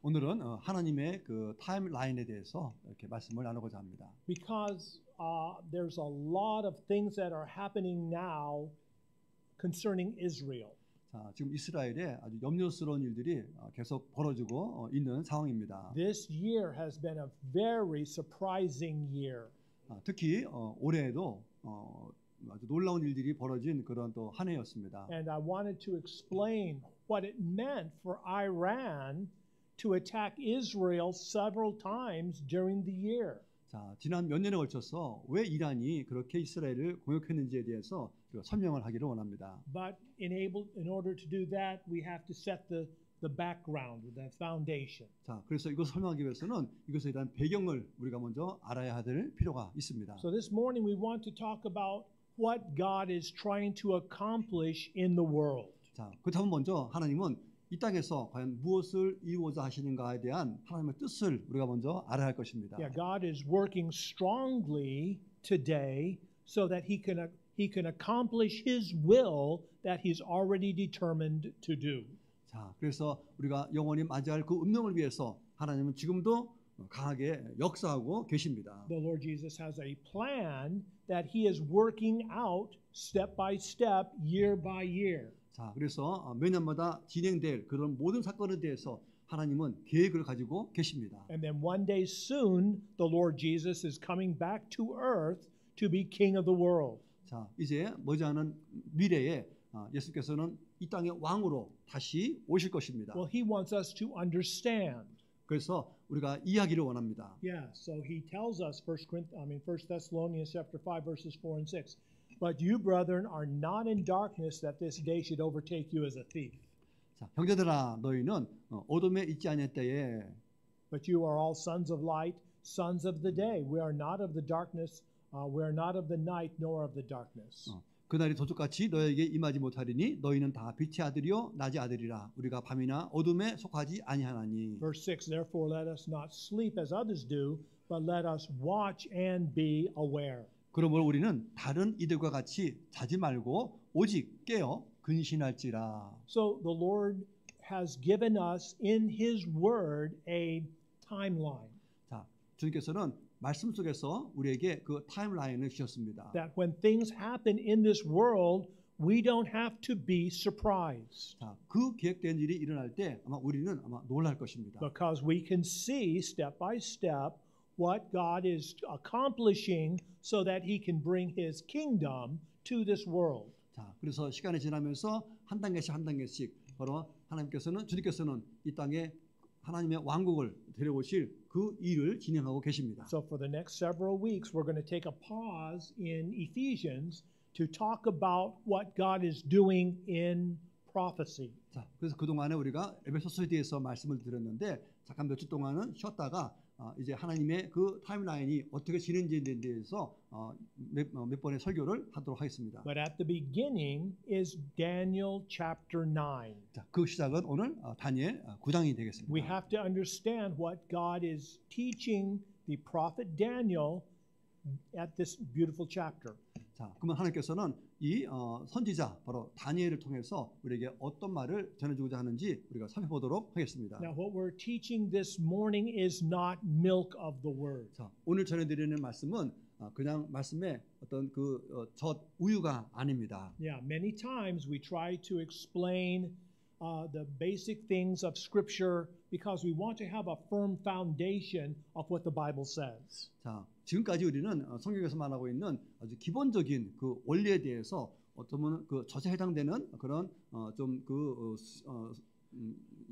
오늘은 하나님의 그 타임라인에 대해서 이렇게 말씀을 나누고자 합니다. Because there's a lot of things that are happening now concerning Israel. 자, 지금 이스라엘에 아주 염려스러운 일들이 계속 벌어지고 있는 상황입니다. This year has been a very surprising year. 특히 올해에도 아주 놀라운 일들이 벌어진 그런 또 한 해였습니다. And I wanted to explain what it meant for Iran to attack Israel several times during the year. 자, 지난 몇 년에 걸쳐서 왜 이란이 그렇게 이스라엘을 공격했는지에 대해서 설명을 하기를 원합니다. But in order to do that, we have to set the background, the foundation. 자, 그래서 이것을 설명하기 위해서는 이것에 대한 배경을 우리가 먼저 알아야 될 필요가 있습니다. So this morning we want to talk about what God is trying to accomplish in the world. 자, 그렇다면 먼저 하나님은 이 땅에서 과연 무엇을 이루고자 하시는가에 대한 하나님의 뜻을 우리가 먼저 알아야 할 것입니다. Yeah, God is working strongly today so that He can accomplish His will that He's already determined to do. 자, 그래서 우리가 영원히 맞이할 그 운명을 위해서 하나님은 지금도 강하게 역사하고 계십니다. The Lord Jesus has a plan that He is working out step by step, year by year. 자, 그래서 매년마다 진행될 그런 모든 사건에 대해서 하나님은 계획을 가지고 계십니다. And then one day soon, the Lord Jesus is coming back to earth to be King of the world. 자, 이제 머지않은 미래에 예수께서는 이 땅의 왕으로 다시 오실 것입니다. Well, He wants us to understand. 그래서 우리가 이해하기를 원합니다. Yeah, so He tells us, 1 Thessalonians chapter 5, verses 4 and 6. But you, brethren, are not in darkness that this day should overtake you as a thief. 자, 형제들아, 너희는 어둠에 있지 아니할 때에 But you are all sons of light, sons of the day. We are not of the darkness, we are not of the night, nor of the darkness. 그날이 도둑같이 너에게 임하지 못하리니 너희는 다 빛의 아들이요 낮의 아들이라. 우리가 밤이나 어둠에 속하지 아니하나니. Verse 6, Therefore let us not sleep as others do, but let us watch and be aware. 그러므로 우리는 다른 이들과 같이 자지 말고 오직 깨어 근신할지라. So the Lord has given us in His Word a timeline. 자, 주님께서는 말씀 속에서 우리에게 그 타임라인을 주셨습니다. That when things happen in this world, we don't have to be surprised. 자, 그 계획된 일이 일어날 때 아마 우리는 놀랄 것입니다. Because we can see step by step what God is accomplishing so that He can bring His kingdom to this world. 자, 그래서 시간이 지나면서 한 단계씩 바로 주님께서는 이 땅에 하나님의 왕국을 데려오실 그 일을 진행하고 계십니다. So for the next several weeks, we're going to take a pause in Ephesians to talk about what God is doing in prophecy. 자, 그래서 그 동안에 우리가 에베소서에 대해서 말씀을 드렸는데 잠깐 몇 주 동안은 쉬었다가 이제 하나님의 그 타임라인이 어떻게 진행되는지에 대해서 몇 번의 설교를 하도록 하겠습니다. But at the beginning is Daniel chapter 9. 자, 그 시작은 오늘 다니엘 9장이 되겠습니다. We have to understand what God is teaching the prophet Daniel at this beautiful chapter. 자, 그러면 하나님께서는 이 선지자 바로 다니엘을 통해서 우리에게 어떤 말을 전해주고자 하는지 우리가 살펴보도록 하겠습니다. Now, what we're teaching this morning is not milk of the word. 자, 오늘 전해드리는 말씀은 그냥 말씀의 어떤 젖 우유가 아닙니다. Yeah, many times we try to explain the basic things of Scripture because we want to have a firm foundation of what the Bible says. 자, 지금까지 우리는 성경에서 말하고 있는 아주 기본적인 그 원리에 대해서 어쩌면 그 젖에 해당되는 그런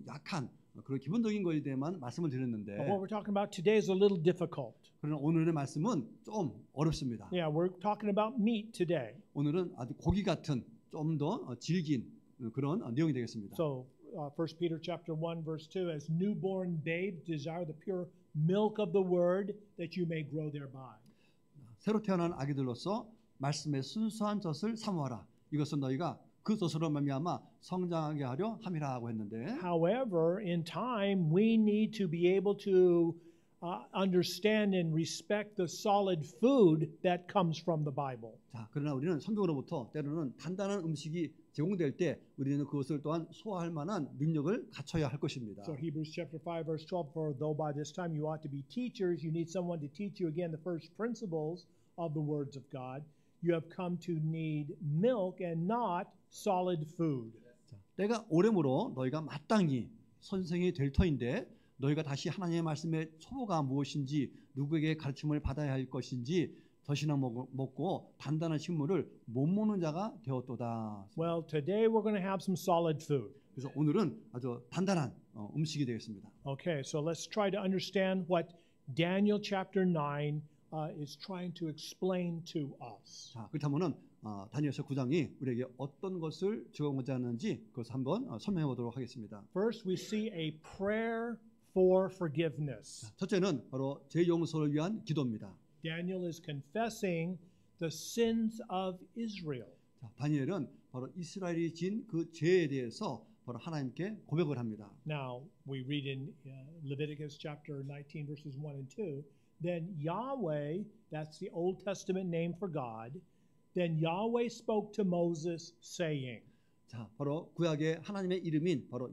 약한 그런 기본적인 것에 대해만 말씀을 드렸는데. But what we're talking about today is a little difficult. 그러나 오늘의 말씀은 좀 어렵습니다. Yeah, we're talking about meat today. 오늘은 아주 고기 같은 좀 더 질긴 그런 내용이 되겠습니다. So, 1 Peter chapter 1 verse 2, as newborn babes desire the pure milk of the word that you may grow thereby. 새로 태어난 아기들로서 말씀의 순수한 젖을 사모하라. 이것은 너희가 그 젖으로 말미암아 성장하게 하려 함이라고 했는데. However, in time we need to be able to understand and respect the solid food that comes from the Bible. 자, 그러나 우리는 성경으로부터 때로는 단단한 음식이 제공될 때 우리는 그것을 또한 소화할 만한 능력을 갖춰야 할 것입니다. So Hebrews chapter 5 verse 12, for though by this time you ought to be teachers, you need someone to teach you again the first principles of the words of God. You have come to need milk and not solid food. 때가 오래므로 너희가 마땅히 선생이 될 터인데 너희가 다시 하나님의 말씀의 초보가 무엇인지 누구에게 가르침을 받아야 할 것인지 젖이나 먹고 단단한 식물을 못 먹는 자가 되었도다. Well, today we're going to have some solid food. 그래서 오늘은 아주 단단한 음식이 되겠습니다. Okay, so let's try to understand what Daniel chapter 9 is trying to explain to us. 자, 그렇다면은 다니엘서 9장이 우리에게 어떤 것을 적용하지 않는지 그것을 한번 설명해 보도록 하겠습니다. First, we see a prayer for forgiveness. 첫째는 바로 제 용서를 위한 기도입니다. Daniel is confessing the sins of Israel. 자, 다니엘은 바로 이스라엘이 진 그 죄에 대해서 바로 하나님께 고백을 합니다. Now, we read in Leviticus chapter 19 verses 1 and 2, then Yahweh, that's the Old Testament name for God, then Yahweh spoke to Moses saying. 자, 바로 구약의 하나님의 이름인 바로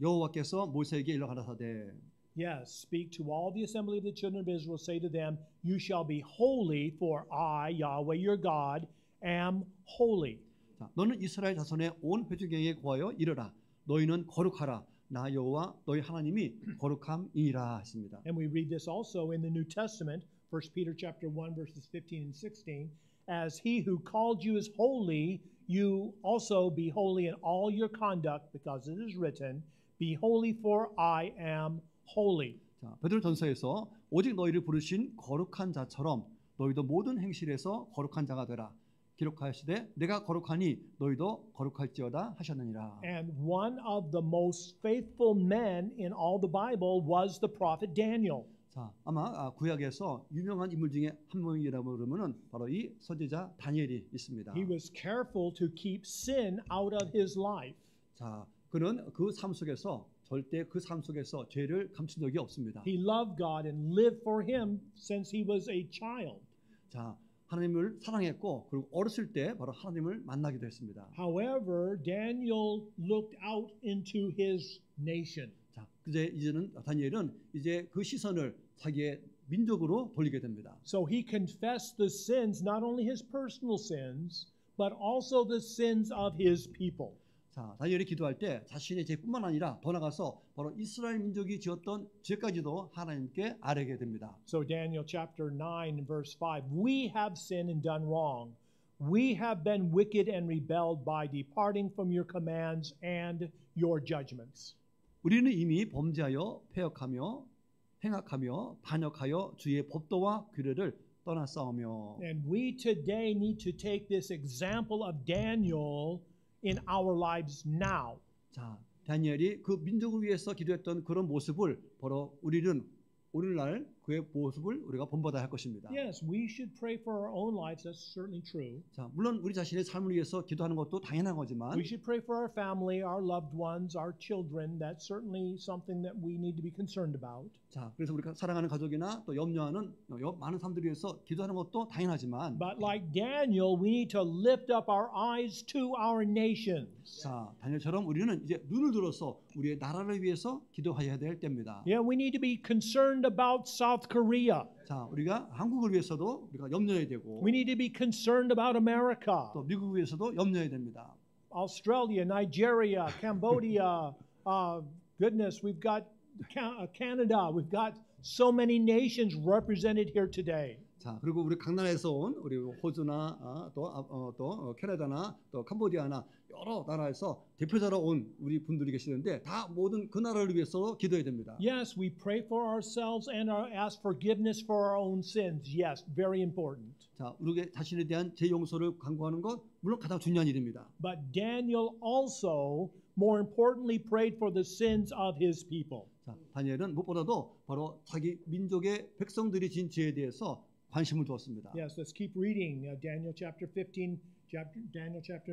여호와께서 모세에게 일러 가라사대. Yes, speak to all the assembly of the children of Israel, say to them, you shall be holy, for I, Yahweh your God, am holy. 자, 너는 이스라엘 자손의 온 회중에게 구하여 이르라. 너희는 거룩하라. 나 여호와 너희 하나님이 거룩함이니라 했습니다. And we read this also in the New Testament, 1 Peter chapter 1 verses 15 and 16, as he who called you is holy, you also be holy in all your conduct, because it is written, be holy, for I am holy. 자, 베드로전서에서 오직 너희를 부르신 거룩한 자처럼 너희도 모든 행실에서 거룩한 자가 되라. 기록하시되 내가 거룩하니 너희도 거룩할지어다 하셨느니라. And one of the most faithful men in all the Bible was the prophet Daniel. 자, 아마 구약에서 유명한 인물 중에 한 명이라고 그러면은 바로 이 선지자 다니엘이 있습니다. He was careful to keep sin out of his life. 자, 그는 그 삶 속에서 절대 그 삶 속에서 죄를 감춘 적이 없습니다. He loved God and lived for him since he was a child. 자, 하나님을 사랑했고 그리고 어렸을 때 바로 하나님을 만나기도 했습니다. However, Daniel looked out into his nation. 자, 이제는 다니엘은 이제 그 시선을 자기의 민족으로 돌리게 됩니다. So he confessed the sins, not only his personal sins, but also the sins of his people. 자, 다니엘이 기도할 때 자신의 죄뿐만 아니라 더 나가서 바로 이스라엘 민족이 지었던 죄까지도 하나님께 아뢰게 됩니다. So Daniel chapter 9 verse 5, we have sinned and done wrong. We have been wicked and rebelled by departing from your commands and your judgments. 우리는 이미 범죄하여 패역하며 행악하며 반역하여 주의 법도와 규례를 떠났사오며. And we today need to take this example of Daniel in our lives now. 자, 다니엘이 그 민족을 위해서 기도했던 그런 모습을 바로 우리는 오늘날 그의 모습을 우리가 본받아야 할 것입니다. Yes, we should pray for our own lives. That's certainly true. 자, 물론 우리 자신의 삶을 위해서 기도하는 것도 당연한 거지만 We should pray for our family, our loved ones, our children. That's certainly something that we need to be concerned about. 자, 그래서 우리가 사랑하는 가족이나 또 염려하는 많은 사람들을 위해서 기도하는 것도 당연하지만 But like Daniel, we need to lift up our eyes to our nations. 자, 다니엘처럼 우리는 이제 눈을 들어서 우리의 나라를 위해서 기도해야 될 때입니다. Yeah, we need to be concerned about South Korea. 자, 우리가 한국을 위해서도 우리가 염려해야 되고 We need to be concerned about America, 또 미국을 위해서도 염려해야 됩니다. Australia, Nigeria, Cambodia. Goodness, we've got Canada. We've got so many nations represented here today. 자, 그리고 우리 각 나라에서 온 우리 호주나 또 캐나다나 또 캄보디아나 여러 나라에서 대표자로 온 우리 분들이 계시는데 다 모든 그 나라를 위해서 기도해야 됩니다. Yes, we pray for ourselves and ask forgiveness for our own sins. Yes, very important. 자, 우리 자신에 대한 제 용서를 간구하는 것 물론 가장 중요한 일입니다. But Daniel also, more importantly, prayed for the sins of his people. 자, 다니엘은 무엇보다도 바로 자기 민족의 백성들이 진 죄에 대해서 관심을 두었습니다. Yes, let's keep reading Daniel chapter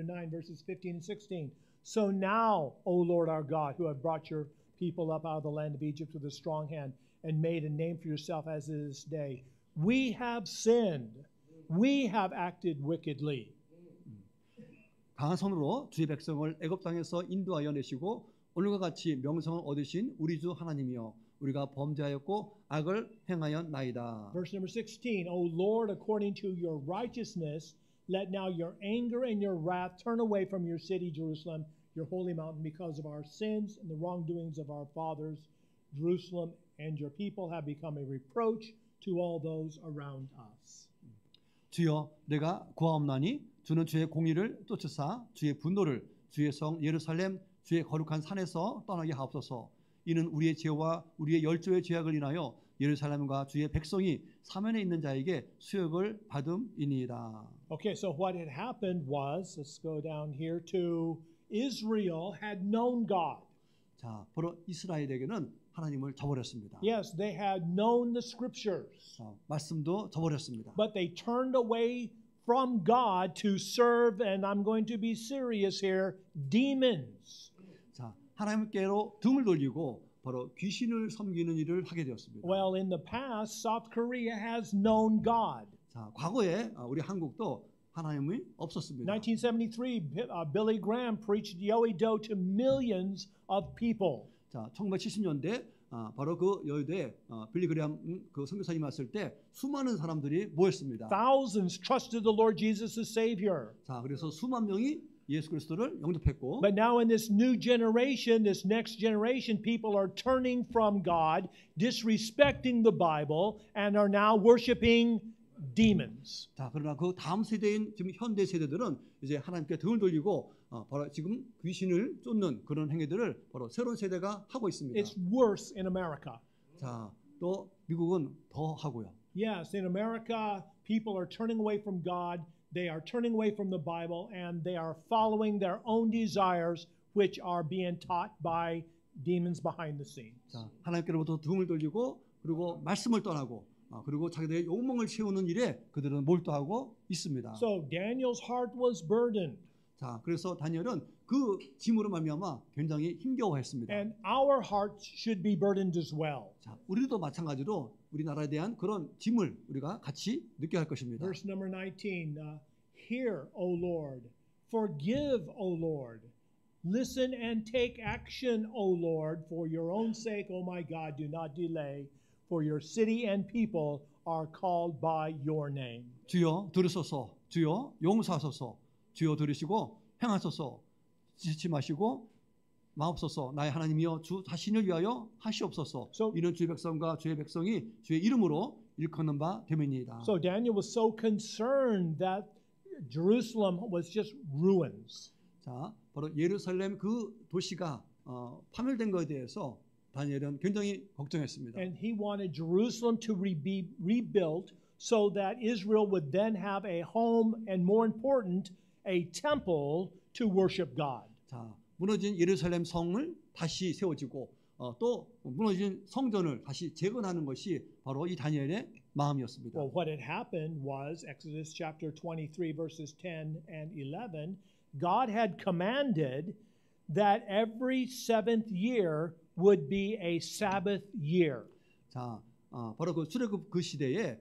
9 verses 15 and 16. So now, O Lord our God, who have brought your people up out of the land of Egypt with a strong hand and made a name for yourself as it is this day, we have sinned. We have acted wickedly. 강한 손으로 주의 백성을 애굽 땅에서 인도하여 내시고 오늘과 같이 명성을 얻으신 우리 주 하나님이여 우리가 범죄하였고 악을 행하였나이다. Verse number 16, O Lord, according to your righteousness, let now your anger and your wrath turn away from your city, Jerusalem, your holy mountain, because of our sins and the wrongdoings of our fathers. Jerusalem and your people have become a reproach to all those around us. 주여 내가 구하옵나니 주는 주의 공의를 쫓으사 주의 분노를 주의 성 예루살렘 주의 거룩한 산에서 떠나게 하옵소서. 이는 우리의 죄와 우리의 열조의 죄악을 인하여 예루살렘과 주의 백성이 사면에 있는 자에게 수역을 받음이니이다. Okay, so what had happened was, let's go down here to Israel had known God. 자, 바로 이스라엘에게는 하나님을 저버렸습니다. Yes, they had known the scriptures, 말씀도 저버렸습니다. but they turned away from God to serve, and I'm going to be serious here, demons. 자, 하나님께로 등을 돌리고 바로 귀신을 섬기는 일을 하게 되었습니다. Well, in the past, South Korea has known God. 자, 과거에 우리 한국도 하나님이 없었습니다. 1973, Billy Graham preached Yoido to millions of people. 자, 1970년대 바로 그 여의도에 빌리 그레함 그 선교사님 왔을 때 수많은 사람들이 모였습니다. Thousands trusted the Lord Jesus as Savior. 자, 그래서 수만 명이 예수 그리스도를 영접했고, But now in this new generation, this next generation, people are turning from God, disrespecting the Bible, and are now worshiping demons. 자, 그러나 그 다음 세대인 지금 현대 세대들은 이제 하나님께 등을 돌리고 바로 지금 귀신을 쫓는 그런 행위들을 바로 새로운 세대가 하고 있습니다. It's worse in America. 자, 또 미국은 더 하고요. Yes, in America, people are turning away from God. They are turning away from the Bible, and they are following their own desires, which are being taught by demons behind the scenes. 자, 하나님께로부터 등을 돌리고 그리고 말씀을 떠나고 그리고 자기들의 욕망을 채우는 일에 그들은 몰두하고 있습니다. So Daniel's heart was burdened. 자, 그래서 다니엘은 그 짐으로 말미암아 굉장히 힘겨워했습니다. And our hearts should be burdened as well. 자, 우리도 마찬가지로 우리나라에 대한 그런 짐을 우리가 같이 느껴야 할 것입니다. Verse number 19, Hear, O Lord, forgive, O Lord, listen and take action, O Lord, for your own sake, O my God, do not delay, for your city and people are called by your name. 주여 들으소서, 주여 용서하소서, 주여 들으시고 행하소서, 지치 마시고 마옵소서, 나의 하나님이여 주 자신을 위하여 하시옵소서. 이는 주의 백성과 주의 백성이 주의 이름으로 일컫는 바 됨이니이다. So Daniel was so concerned that Jerusalem was just ruins. 자, 바로 예루살렘 그 도시가 파멸된 것에 대해서 다니엘은 굉장히 걱정했습니다. And he wanted Jerusalem to be rebuilt so that Israel would then have a home and, more important, a temple to worship God. 자, 무너진 예루살렘 성을 다시 세워지고 또 무너진 성전을 다시 재건하는 것이 바로 이 다니엘의 마음이었습니다. Well, what had happened was Exodus chapter 23 verses 10 and 11, God had commanded that every seventh year would be a Sabbath year. 자, 바로 그 출애굽 그 시대에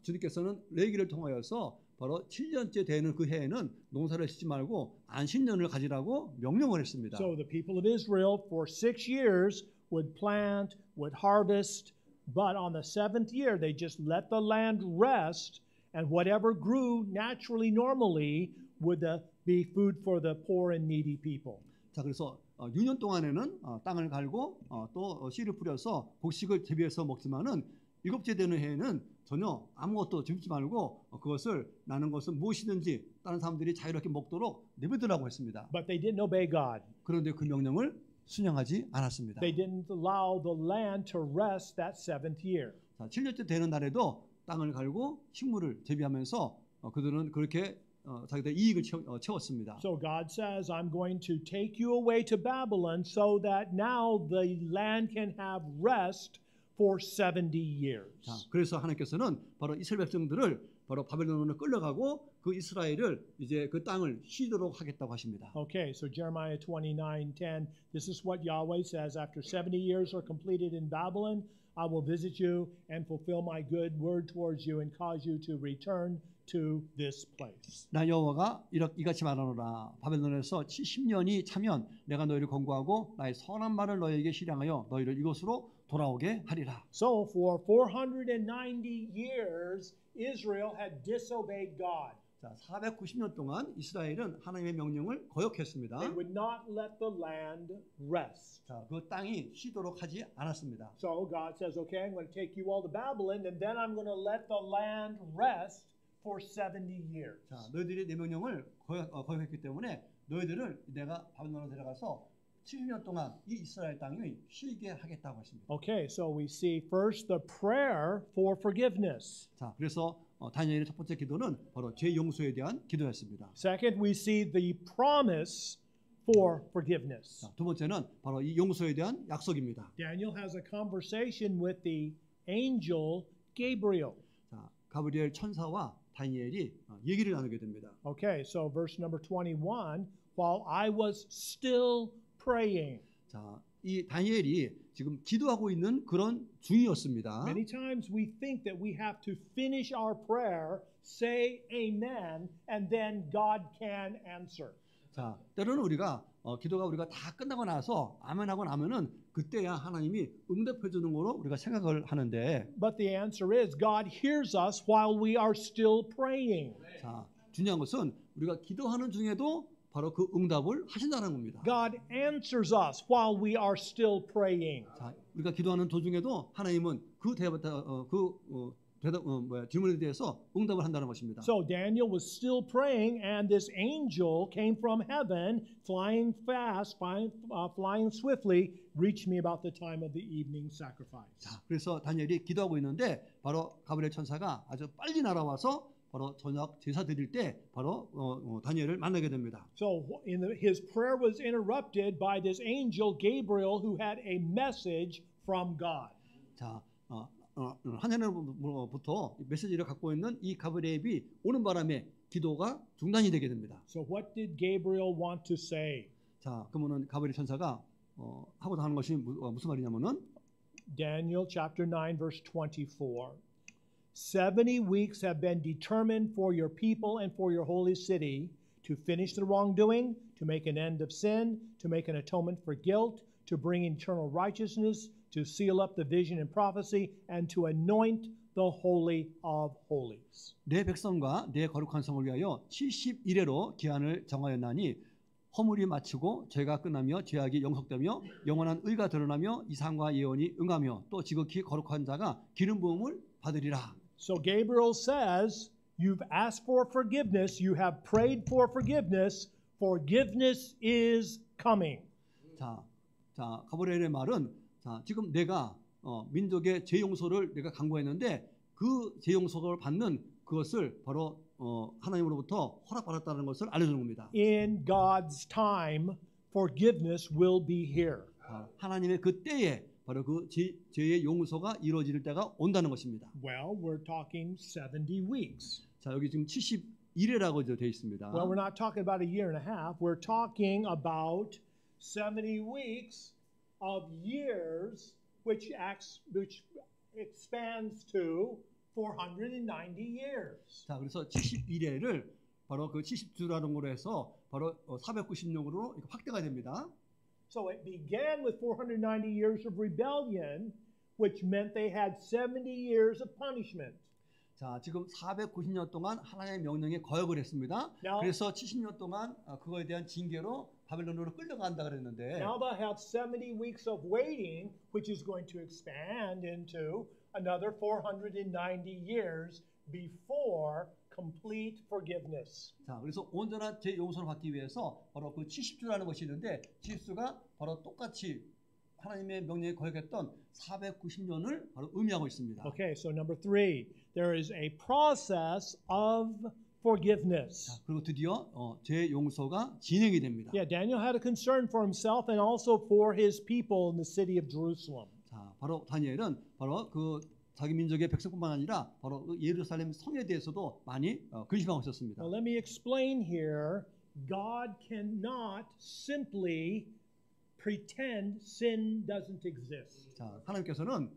주님께서는 레위기를 통하여서 바로 7년째 되는 그 해에는 농사를 짓지 말고 안식년을 가지라고 명령을 했습니다. So the people of Israel for 6 years would plant, would harvest, but on the seventh year they just let the land rest, and whatever grew naturally, normally, would be food for the poor and needy people. 자, 그래서 6년 동안에는 땅을 갈고 또 씨를 뿌려서 곡식을 재배해서 먹지만은 일곱째 되는 해에는 전혀 아무것도 짓지 말고 그것을 나는 것은 무엇이든지 다른 사람들이 자유롭게 먹도록 내버리라고 했습니다. But they didn't obey God. 그런데 그 명령을 순종하지 않았습니다. They didn't allow the land to rest that seventh year. 자, 7년째 되는 날에도 땅을 갈고 식물을 재배하면서 그들은 그렇게 자기들 이익을 채웠습니다. So God says, I'm going to take you away to Babylon so that now the land can have rest for 70 years. 자, 그래서 하나님께서는 바로 이스라엘 백성들을 바로 바벨론으로 끌려가고 그 이스라엘을 이제 그 땅을 쉬도록 하겠다고 하십니다. Okay, so Jeremiah 29:10, this is what Yahweh says, after 70 years are completed in Babylon, I will visit you and fulfill my good word towards you and cause you to return to this place. 나 여호와가 이같이 말하노라. 바벨론에서 70년이 차면 내가 너희를 권고하고 나의 선한 말을 너희에게 실행하여 너희를 이곳으로 돌아오게 하리라. So for 490 years, Israel had disobeyed God. 자, 490년 동안 이스라엘은 하나님의 명령을 거역했습니다. They would not let the land rest. 자, 그 땅이 쉬도록 하지 않았습니다. So God says, okay, I'm going to take you all to Babylon, and then I'm going to let the land rest for 70 years. 자, 너희들이 내 명령을 거역했기 때문에 너희들을 내가 바벨론으로 데려가서 70년 동안 이 이스라엘 땅이 쉬게 하겠다고 했습니다. Okay, so we see first the prayer for forgiveness. 자, 그래서 다니엘의 첫 번째 기도는 바로 죄 용서에 대한 기도였습니다. Second, we see the promise for forgiveness. 자, 두 번째는 바로 이 용서에 대한 약속입니다. Daniel has a conversation with the angel Gabriel. 자, 가브리엘 천사와 다니엘이 얘기를 나누게 됩니다. Okay, so verse number 21, while I was still praying. 자, 이 다니엘이 지금 기도하고 있는 그런 중이었습니다. Many times we think that we have to finish our prayer, say amen, and then God can answer. 자, 때로는 우리가 기도가 우리가 다 끝나고 나서 아멘하고 나면은 그때야 하나님이 응답해 주는 거로 우리가 생각을 하는데, But the answer is God hears us while we are still praying. 자, 중요한 것은 우리가 기도하는 중에도 바로 그 응답을 하신다는 겁니다. God answers us while we are still praying. 자, 우리가 기도하는 도중에도 하나님은 그 질문에 대해서 응답을 한다는 것입니다. So Daniel was still praying, and this angel came from heaven, flying fast, flying swiftly, reached me about the time of the evening sacrifice. 자, 그래서 다니엘이 기도하고 있는데 바로 가브리엘 천사가 아주 빨리 날아와서 바로 저녁 제사 드릴 때 바로 다니엘을 만나게 됩니다. So his prayer was interrupted by this angel Gabriel, who had a message from God. 자, 하늘로부터 메시지를 갖고 있는 이 가브리엘이 오는 바람에 기도가 중단이 되게 됩니다. So what did Gabriel want to say? 자, 그러면은 가브리엘 천사가 하고 하는 것이 무슨 말이냐면은 Daniel chapter 9 verse 24. 70 weeks have been determined for your people and for your holy city to finish the wrongdoing, to make an end of sin, to make an atonement for guilt, to bring eternal righteousness, to seal up the vision and prophecy, and to anoint the holy of holies. 내 백성과 내 거룩한 성을 위하여 70일에로 기한을 정하였나니 허물이 마치고 죄가 끝나며 죄악이 영속되며 영원한 의가 드러나며 이상과 예언이 응하며 또 지극히 거룩한 자가 기름 부음을 받으리라. So Gabriel says, you've asked for forgiveness, you have prayed for forgiveness, forgiveness is coming. 자, 가브리엘의 말은 자, 지금 내가 민족의 죄 용서를 내가 강구했는데 그 죄 용서를 받는 그것을 바로 하나님으로부터 허락받았다는 것을 알려주는 겁니다. In God's time, forgiveness will be here. 하나님의 그 때에 바로 그 죄의 용서가 이루어질 때가 온다는 것입니다. Well, we're talking 70 weeks. 자, 여기 지금 70일이라고 되어 있습니다. Well, we're not talking about a year and a half. We're talking about 70 weeks of years, which expands to 490 years. 자, 그래서 70일을 바로 그 70주라는 걸로 해서 바로 490년으로 확대가 됩니다. So it began with 490 years of rebellion, which meant they had 70 years of punishment. 자, 지금 490년 동안 하나님의 명령에 거역을 했습니다. Now, 그래서 70년 동안 그거에 대한 징계로 바벨론으로 끌려간다 그랬는데 now they have 70 weeks of waiting, which is going to expand into another 490 years before complete forgiveness. 자, 그래서 온전한 죄 용서를 받기 위해서 바로 그 70주라는 것이 있는데 70주가 바로 똑같이 하나님의 명령에 거역했던 490년을 바로 의미하고 있습니다. Okay, so number 3, there is a process of forgiveness. 자, 그리고 드디어 죄 용서가 진행이 됩니다. Yeah, Daniel had a concern for himself and also for his people in the city of Jerusalem. 자, 바로 다니엘은 바로 그 자기 민족의 백성뿐만 아니라 바로 그 예루살렘 성에 대해서도 많이 근심하고 있었습니다. Well, let me explain here. God cannot simply pretend sin doesn't exist. 자, 하나님께서는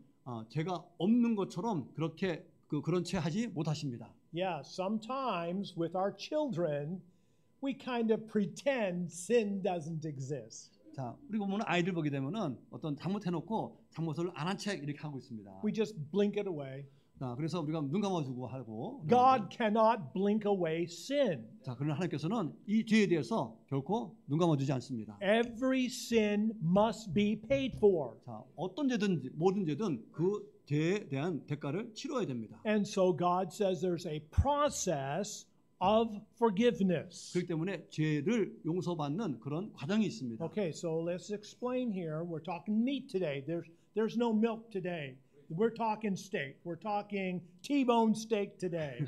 죄가 없는 것처럼 그렇게 그런 채 하지 못하십니다. Yeah, sometimes with our children, we kind of pretend sin doesn't exist. 자, 우리 보면 아이들 보게 되면은 어떤 잘못해놓고 잘못을 안 한 척 이렇게 하고 있습니다. We just blink it away. 자, 그래서 우리가 눈 감아주고 하고. God cannot blink away sin. 자, 그러나 하나님께서는 이 죄에 대해서 결코 눈 감아주지 않습니다. Every sin must be paid for. 자, 어떤 죄든 모든 죄든 그 죄에 대한 대가를 치러야 됩니다. And so God says there's a process of forgiveness. 그렇기 때문에 죄를 용서받는 그런 과정이 있습니다. Okay, so let's explain here. We're talking meat today. There's no milk today. We're talking steak. We're talking T-bone steak today.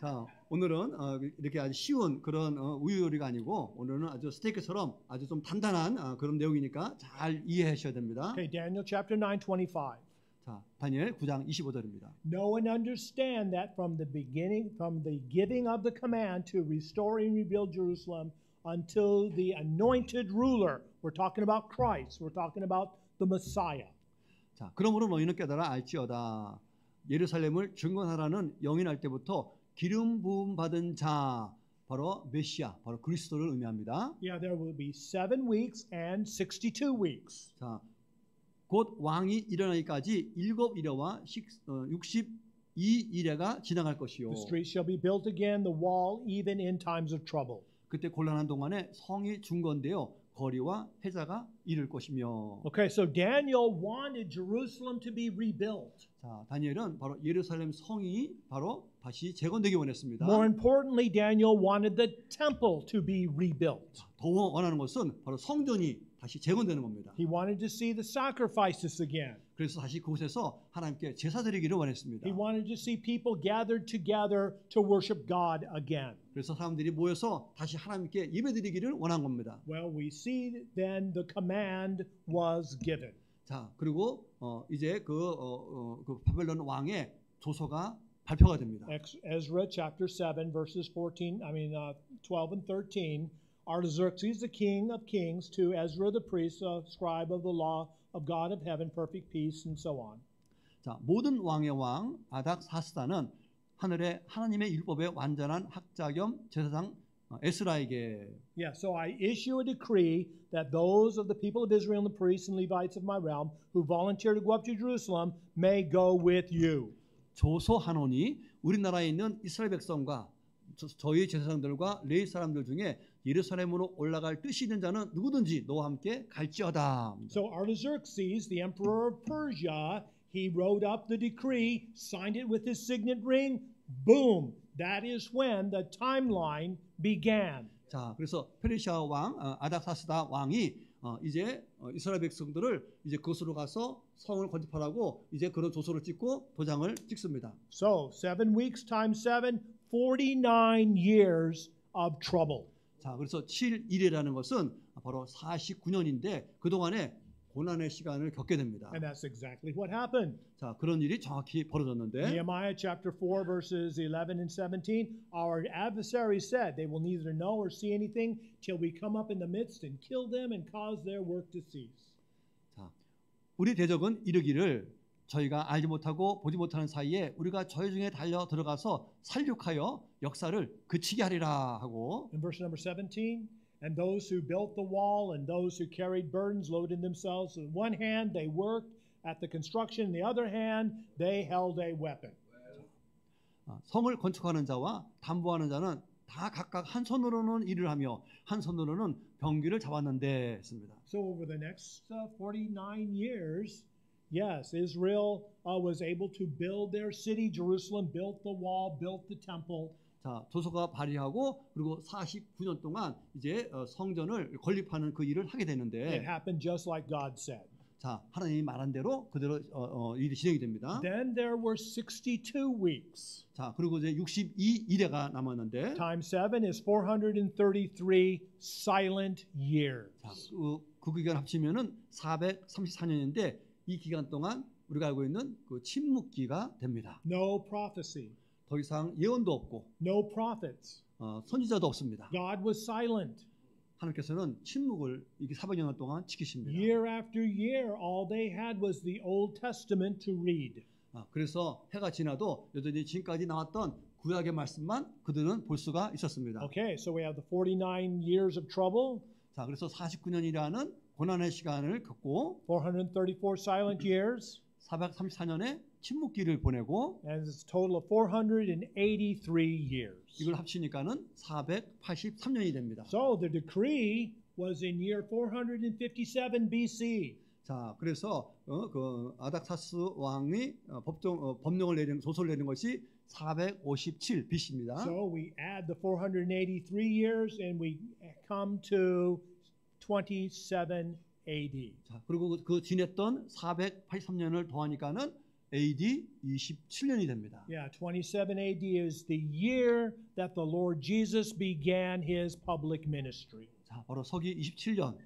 자, 오늘은 이렇게 아주 쉬운 그런 우유 요리가 아니고 오늘은 아주 스테이크처럼 아주 좀 단단한 그런 내용이니까 잘 이해하셔야 됩니다. Okay, Daniel chapter 9:25. 자, 다니엘 9장 25절입니다. Know and understand that from the beginning, from the giving of the command to restore and rebuild Jerusalem until the anointed ruler, we're talking about Christ, we're talking about the Messiah. 자, 그러므로 너희는 깨달아 알지어다. 예루살렘을 중건하라는 영이 날 때부터 기름 부음 받은 자, 바로 메시아, 바로 그리스도를 의미합니다. Yeah, there will be 7 weeks and 62 weeks. 자, 곧 왕이 일어나기까지 7일에와 62일에가 지나갈 것이요. The streets shall be built again, the wall even in times of trouble. 그때 곤란한 동안에 성이 중건되어 거리와 해자가 이를 것이며. Okay, so Daniel wanted Jerusalem to be rebuilt. 자, 다니엘은 바로 예루살렘 성이 바로 다시 재건되기 원했습니다. More importantly, Daniel wanted the temple to be rebuilt. 더 원하는 것은 바로 성전이 다시 재건되는 겁니다. He wanted to see the sacrifices again. 그래서 다시 그곳에서 하나님께 제사 드리기를 원했습니다. He wanted to see people gathered together to worship God again. 그래서 사람들이 모여서 다시 하나님께 예배드리기를 원한 겁니다. Well, we see then the command was given. 자, 그리고 이제 그 바벨론 왕의 조서가 발표가 됩니다. Ezra chapter 7 verses 12 and 13. Artaxerxes, the king of kings, to Ezra the priest, scribe of the law of God of heaven, perfect peace, and so on. 자, 모든 왕의 왕 아닥사스다는 하늘의 하나님의 율법의 완전한 학자 겸 제사장 에스라에게. Yeah, so I issue a decree that those of the people of Israel and the priests and Levites of my realm who volunteer to go up to Jerusalem may go with you. 조소하노니 우리나라에 있는 이스라엘 백성과 저희 제사장들과 레위 사람들 중에 예루살렘으로 올라갈 뜻이 있는 자는 누구든지 너와 함께 갈지어다. So Artaxerxes, the emperor of Persia, he wrote up the decree, signed it with his signet ring. Boom! That is when the timeline began. 자, 그래서 페르시아 왕 아닥사스다 왕이 이제 이스라엘 백성들을 이제 그곳으로 가서 성을 건축하라고 이제 그런 조서를 찍고 도장을 찍습니다. So 7 weeks times 7, 49 years of trouble. 자, 그래서 7일이라는 것은 바로 49년인데 그동안에 고난의 시간을 겪게 됩니다. And that's exactly what happened. 자, 그런 일이 정확히 벌어졌는데 Nehemiah chapter 4 verses 11 and 17, our adversaries said they will neither know or see anything till we come up in the midst and kill them and cause their work to cease. 자, 우리 대적은 이르기를 저희가 알지 못하고 보지 못하는 사이에 우리가 저희 중에 달려 들어가서 살육하여 역사를 그치게 하리라 하고. In verse number 17, and those who built the wall and those who carried burdens loaded themselves. In one hand they worked at the construction, in the other hand they held a weapon. 성을 건축하는 자와 담보하는 자는 다 각각 한 손으로는 일을 하며 한 손으로는 병기를 잡았는데 했습니다. So over the next 49 years, yes, Israel was able to build their city. Jerusalem built the wall, built the temple. 자, 조서가 발의하고 그리고 49년 동안 이제 성전을 건립하는 그 일을 하게 되는데. It happened just like God said. 자, 하나님이 말한 대로 그대로 일이 진행이 됩니다. Then there were 62 weeks. 자, 그리고 이제 62일에가 남았는데. Times 7 is 433 silent years. 자, 그 기간 합치면은 434년인데 이 기간 동안 우리가 알고 있는 그 침묵기가 됩니다. No prophecy. 더 이상 예언도 없고, no prophets. 선지자도 없습니다. God was silent. 하나님께서는 침묵을 이게 400년 동안 지키십니다. Year after year, all they had was the Old Testament to read. 그래서 해가 지나도 여전히 지금까지 나왔던 구약의 말씀만 그들은 볼 수가 있었습니다. Okay, so we have the 49 years of trouble, 자, 그래서 49년이라는 고난의 시간을 겪고 434 silent years, 434년의 침묵기를 보내고 and it's a total of 483 years. 이걸 합치니까는 483년이 됩니다. So the decree was in year 457 BC. 자, 그래서 그 아닥사스 왕이 법령을 내린 조서를 내린 것이 457 BC입니다. So we add the 483 years and we come to 27 AD. 자, 그리고 그 지냈던 483년을 더하니까는 AD 27년이 됩니다. Yeah, 27 AD is the year that the Lord Jesus began his public ministry. 자, 바로 서기 27년,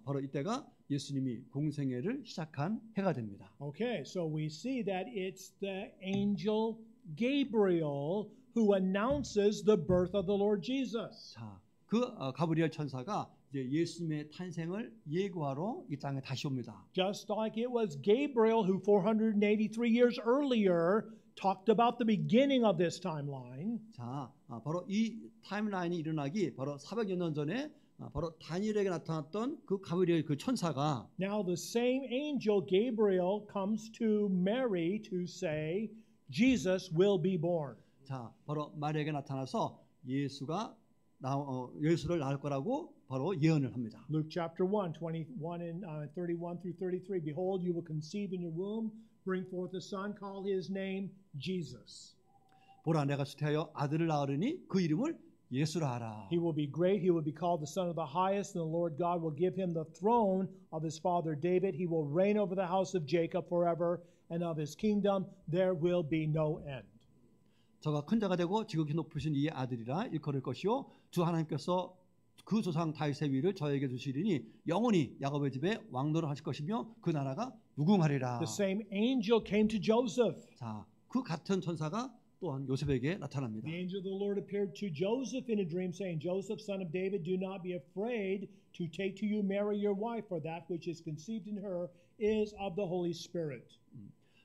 바로 이때가 예수님이 공생애를 시작한 해가 됩니다. Okay, so we see that it's the angel Gabriel who announces the birth of the Lord Jesus. 자, 그 가브리엘 천사가 이제 예수님의 탄생을 예고하러 이 땅에 다시 옵니다. Just like it was Gabriel who 483 years earlier talked about the beginning of this timeline. 자, 바로 이 타임라인이 일어나기 바로 400여 년 전에 바로 다니엘에게 나타났던 그 가브리엘 그 천사가 Now the same angel Gabriel comes to Mary to say Jesus will be born. 자, 바로 마리아에게 나타나서 예수를 낳을 거라고 바로 예언을 합니다. Luke chapter 1, 21 and 31 through 33. Behold, you will conceive in your womb, bring forth a son, call his name Jesus. 보라, 내가 수태하여 아들을 낳으리니 그 이름을 예수라 하라. He will be great. He will be called the Son of the Highest, and the Lord God will give him the throne of his father David. He will reign over the house of Jacob forever, and of his kingdom there will be no end. 저가 큰 자가 되고 지극히 높으신 이의 아들이라 일컬을 것이요 주 하나님께서 그 조상 다윗의 위를 저에게 주시리니 영원히 야곱의 집에 왕노를 하실 것이며 그 나라가 무궁하리라. The same angel came to Joseph. 자, 그 같은 천사가 또한 요셉에게 나타납니다. The angel of the Lord appeared to Joseph in a dream, saying, Joseph, son of David, do not be afraid to take to you Mary your wife, for that which is conceived in her is of the Holy Spirit.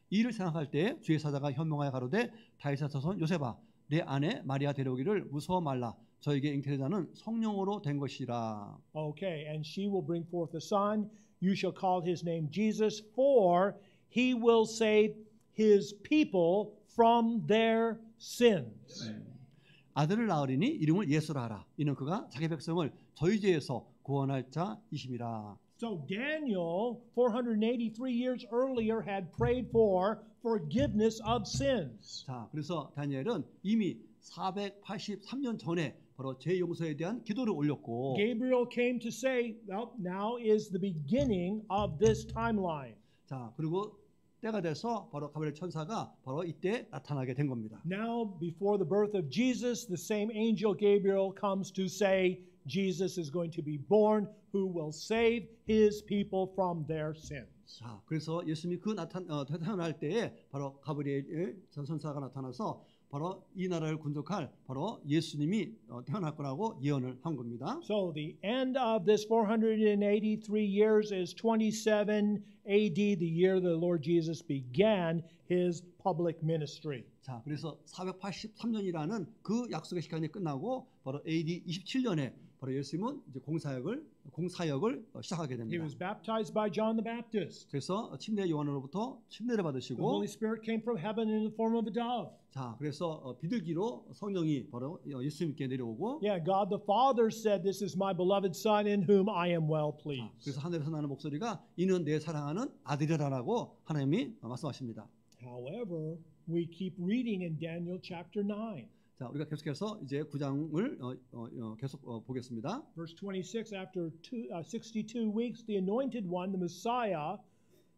이를 생각할 때 주의 사자가 현명하여 가로되 다윗의 자손 요셉아 내 아내 마리아 데려오기를 무서워 말라 저에게 잉태된 자는 성령으로 된 것이라. Okay, and she will bring forth a son. You shall call his name Jesus, for he will save his people from their sins. 아들을 낳으리니 이름을 예수라 하라. 이는 그가 자기 백성을 저희 죄에서 구원할 자이심이라. So Daniel, 483 years earlier, had prayed for forgiveness of sins. 자, 그래서 다니엘은 이미 483년 전에 바로 죄 용서에 대한 기도를 올렸고 Gabriel came to say, well, now is the beginning of this timeline. 자, 그리고 때가 돼서 바로 가브리엘 천사가 바로 이때 나타나게 된 겁니다. Now, before the birth of Jesus, the same angel Gabriel comes to say, Jesus is going to be born, who will save his people from their sins. 자, 그래서 예수님이 태어날 때에 바로 가브리엘 천사가 나타나서 바로 이 나라를 군족할 바로 예수님이 태어날 거라고 예언을 한 겁니다. So the end of this 483 years is 27 AD, the year the Lord Jesus began his public ministry. 자, 그래서 483년이라는 그 약속의 시간이 끝나고 바로 AD 27년에 바로 예수님은 이제 공사역을 시작하게 He 됩니다. was baptized by John the Baptist. 그래서 침례 요한으로부터 침례를 The 받으시고 Holy Spirit came from heaven in the form of a dove. 자, 그래서 비둘기로 성령이 바로 예수님께 내려오고 Yeah, God the Father said, "This is my beloved Son in whom I am well pleased." 그래서 하늘에서 나는 목소리가 이는 내 사랑하는 아들이라라고 하나님이 말씀하십니다. However, we keep reading in Daniel chapter 9. 자, 우리가 계속해서 이제 9장을 계속 보겠습니다. Verse 26, after 62 weeks, the anointed one, the Messiah,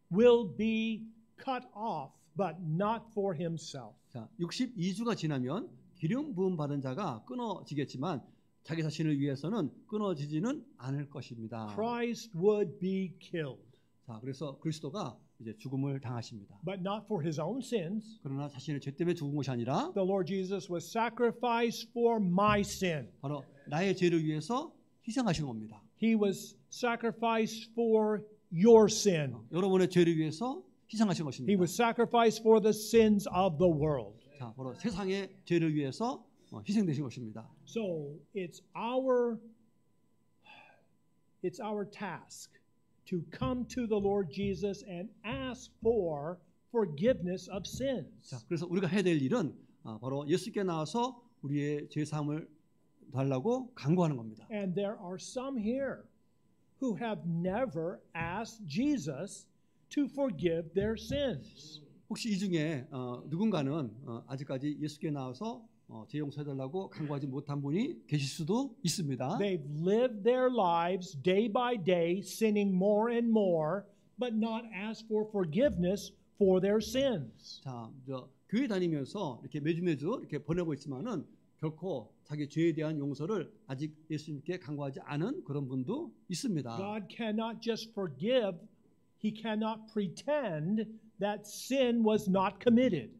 will be cut off, but not for himself. 자, 62주가 지나면 기름 부음 받은 자가 끊어지겠지만 자기 자신을 위해서는 끊어지지는 않을 것입니다. Christ would be killed, 자, 그래서 그리스도가 이제 죽음을 당하십니다. but not for his own sins. 그러나 자신의 죄 때문에 죽은 것이 아니라 The Lord Jesus was sacrificed for my sin. 바로 나의 죄를 위해서 희생하신 겁니다. He was sacrificed for your sin. 여러분의 죄를 위해서 희생하신 He 것입니다. was sacrificed for the sins of the world. 자, 바로 세상의 죄를 위해서 희생되신 것입니다. So it's our task to come to the Lord Jesus and ask for forgiveness of sins. 자, 그래서 우리가 해야 될 일은 바로 예수께 나와서 우리의 죄 사함을 달라고 간구하는 겁니다. And there are some here who have never asked Jesus to forgive their sins. 혹시 이 중에 누군가는 아직까지 예수께 나와서 죄 용서해달라고 간구하지 못한 분이 계실 수도 있습니다. They've lived their lives day by day, sinning more and more, but not asked for forgiveness for their sins. 자, 교회 다니면서 이렇게 매주 이렇게 보내고 있지만은 결코 자기 죄에 대한 용서를 아직 예수님께 간구하지 않은 그런 분도 있습니다. God cannot just forgive, He cannot pretend that sin was not committed.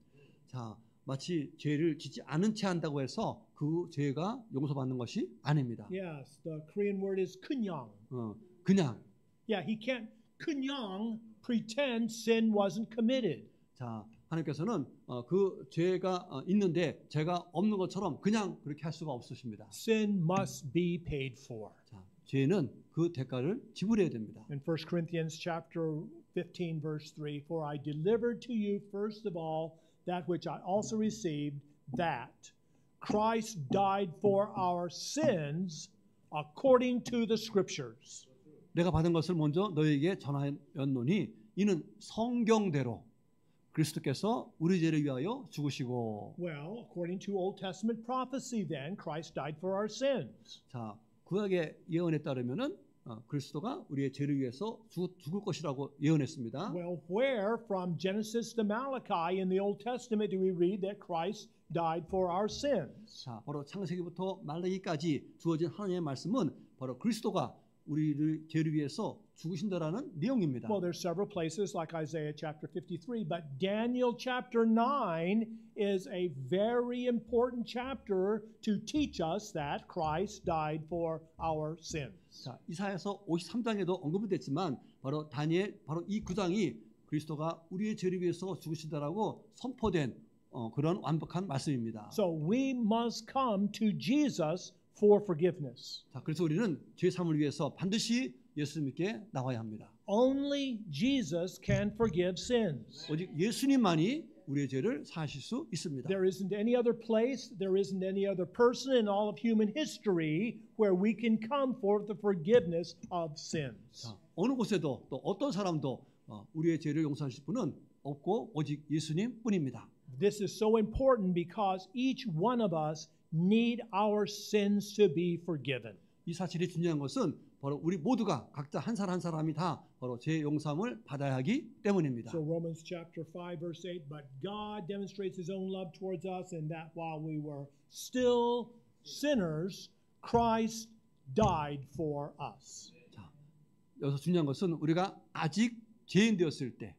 자, 마치 죄를 짓지 않은 채 한다고 해서 그 죄가 용서받는 것이 아닙니다. Yes, the Korean word is kunyang. 그냥 Yeah, He can't kunyang pretend sin wasn't committed. 자, 하나님께서는 그 죄가 있는데 죄가 없는 것처럼 그냥 그렇게 할 수가 없으십니다. Sin must be paid for. 자, 죄는 그 대가를 지불해야 됩니다. In 1 Corinthians chapter 15 verse 3, for I delivered to you first of all that which I also received, that Christ died for our sins according to the scriptures. 내가 받은 것을 먼저 너에게 전하였노니 이는 성경대로 그리스도께서 우리 죄를 위하여 죽으시고. Well, according to Old Testament prophecy then, Christ died for our sins. 자, 구약의 예언에 따르면은 그리스도가 우리의 죄를 위해서 죽을 것이라고 예언했습니다. Well, where from Genesis to Malachi in the Old Testament do we read that Christ died for our sins? 자, 바로 창세기부터 말라기까지 주어진 하나님의 말씀은 바로 그리스도가 우리를 죄를 위해서 죽으신다라는 내용입니다. Well, there's several places like Isaiah chapter 53, but Daniel chapter 9 is a very important chapter to teach us that Christ died for our sins. 자, 이사야서 53장에도 언급이 됐지만 바로 다니엘 바로 이 구장이 그리스도가 우리의 죄를 위해서 죽으신다라고 선포된 그런 완벽한 말씀입니다. So we must come to Jesus for forgiveness. 자, 그래서 우리는 죄 사함을 위해서 반드시 예수님께 나와야 합니다. Only Jesus can forgive sins. 오직 예수님만이 우리의 죄를 사하실 수 있습니다. There isn't any other place, there isn't any other person in all of human history where we can come for the forgiveness of sins. 자, 어느 곳에도 또 어떤 사람도 우리의 죄를 용서하실 분은 없고 오직 예수님뿐입니다. This is so important because each one of us need our sins to be forgiven. 이 사실이 중요한 것은 바로 우리 모두가 각자 한 사람 한 사람이 다 바로 죄 용서함을 받아야 하기 때문입니다. So Romans chapter 5 verse 8, but God demonstrates his own love towards us in that while we were still sinners, Christ died for us. 자, 여기서 중요한 것은 우리가 아직 죄인이었을 때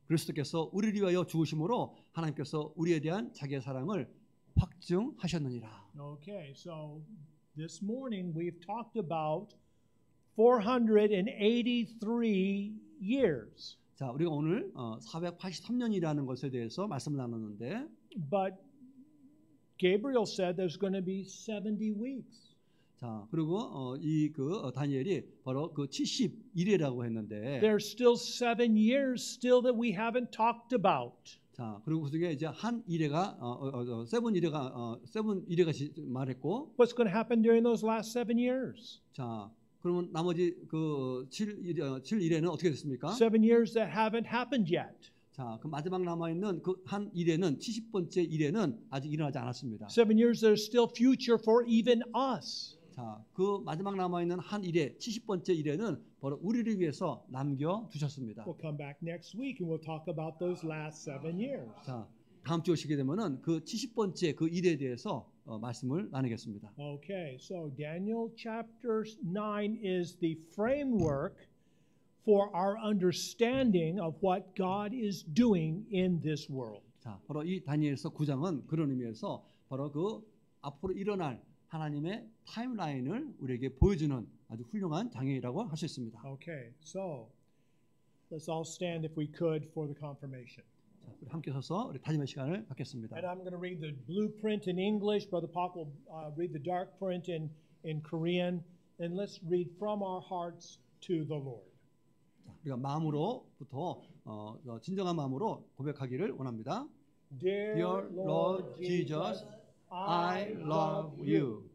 그리스도께서 우리를 위하여 죽으심으로 하나님께서 우리에 대한 자기의 사랑을 확증하셨느니라. Okay, so this morning we've talked about 483 years. 자, 우리가 오늘 483년이라는 것에 대해서 말씀을 나눴는데, But Gabriel said there's going to be 70 weeks. 자, 그리고 다니엘이 바로 그 70일이라고 했는데, There's still 7 years still that we haven't talked about. 자, 그리고 그 중에 이제 한 이레가 세븐 이레가 말했고, What's going to happen during those last 7 years? 자, 그러면 나머지 그 7일에는 어떻게 됐습니까? 7 years that haven't happened yet. 자, 그 마지막 남아 있는 그 한 일에는 70번째 일에는 아직 일어나지 않았습니다. 7 years that are still future for even us. 자, 그 마지막 남아 있는 한 일에 70번째 일에는 바로 우리를 위해서 남겨 두셨습니다. We'll come back next week and we'll talk about those last 7 years. 자, 다음 주 오시게 되면은 그 70번째 그 일에 대해서 말씀을 나누겠습니다. Okay, so Daniel chapter 9 is the framework for our understanding of what God is doing in this world. 자, 바로 이 다니엘서 9장은 그런 의미에서 바로 그 앞으로 일어날 하나님의 타임라인을 우리에게 보여주는 아주 훌륭한 장면이라고 할 수 있습니다. Okay, so Let's all stand if we could for the confirmation. 자, 우리 함께 서서 우리 다짐의 시간을 갖겠습니다. And I'm going to read the blueprint in English. Brother Park will read the dark print in Korean. And let's read from our hearts to the Lord. 자, 우리가 마음으로부터 진정한 마음으로 고백하기를 원합니다. Dear Lord Jesus, I love you.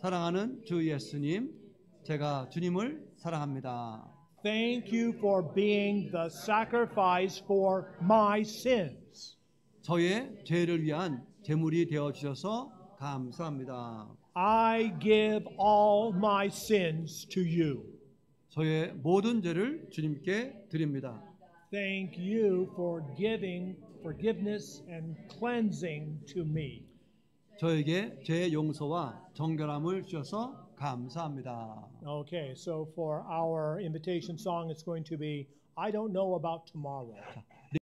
사랑하는 주 예수님, 제가 주님을 사랑합니다. Thank you for being the sacrifice for my sins. 저의 죄를 위한 제물이 되어 주셔서 감사합니다. I give all my sins to you. 저의 모든 죄를 주님께 드립니다. Thank you for giving forgiveness and cleansing to me. 저에게 죄 용서와 정결함을 주셔서 감사합니다. Okay, so for our invitation song, it's going to be I don't know about tomorrow. 자,